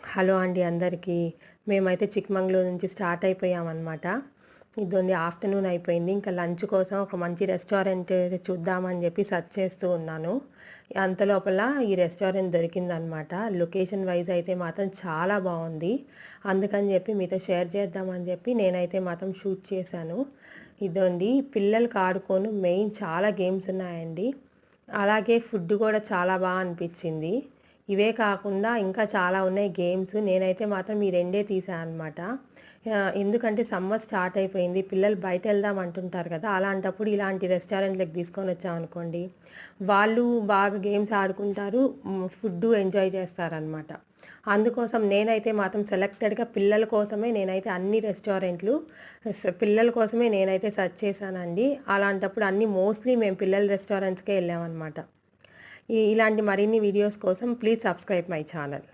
Hello అండి అందరికీ. మేమైతే చిక్మంగళూరు నుంచి స్టార్ట్ అయిపోయామన్నమాట. ఇదండి ఆఫ్టర్‌నూన్ అయిపోయింది. ఇంకా లంచ్ కోసం ఒక మంచి రెస్టారెంట్ చూద్దామని చెప్పి సెర్చ్ చేస్తూ ఉన్నాను. అంతలోపల ఈ రెస్టారెంట్ దొరికిందనమాట. లొకేషన్ వైస్ అయితే మాత్రం చాలా బాగుంది. అందుకని చెప్పి మీతో షేర్ చేద్దామని చెప్పి నేనైతే మాత్రం షూట్ చేశాను. ఇదండి పిల్లలకి ఆడుకోను మెయిన్ చాలా గేమ్స్ ఉన్నాయండి. అలాగే ఫుడ్ కూడా చాలా బాగా అనిపించింది. ఇవే కాకుండా ఇంకా చాలా ఉన్నాయి గేమ్స్. నేనైతే మాత్రం ఈ రెండే తీసాను అనమాట. ఎందుకంటే సమ్మర్ స్టార్ట్ అయిపోయింది. పిల్లలు బయటెళ్దాం అంటుంటారు కదా! అలాంటప్పుడు ఇలాంటి రెస్టారెంట్‌లకి తీసుకొనొచ్చామనుకోండి, వాళ్ళు బాగా గేమ్స్ ఆడుకుంటారు. ఫుడ్డు ఎంజాయ్ చేస్తారనమాట. అందుకోసం నేనైతే మాత్రం సెలెక్టెడ్‌గా పిల్లల కోసమే నేనైతే అన్ని రెస్టారెంట్లు పిల్లల కోసమే నేనైతే సెర్చ్ చేశానండి. అలాంటప్పుడు అన్నీ మోస్ట్‌లీ మేము పిల్లల రెస్టారెంట్స్‌కే ఎళ్ళామనమాట. ఇలాంటి మరిన్ని వీడియోస్ కోసం ప్లీజ్ సబ్స్క్రైబ్ మై ఛానల్.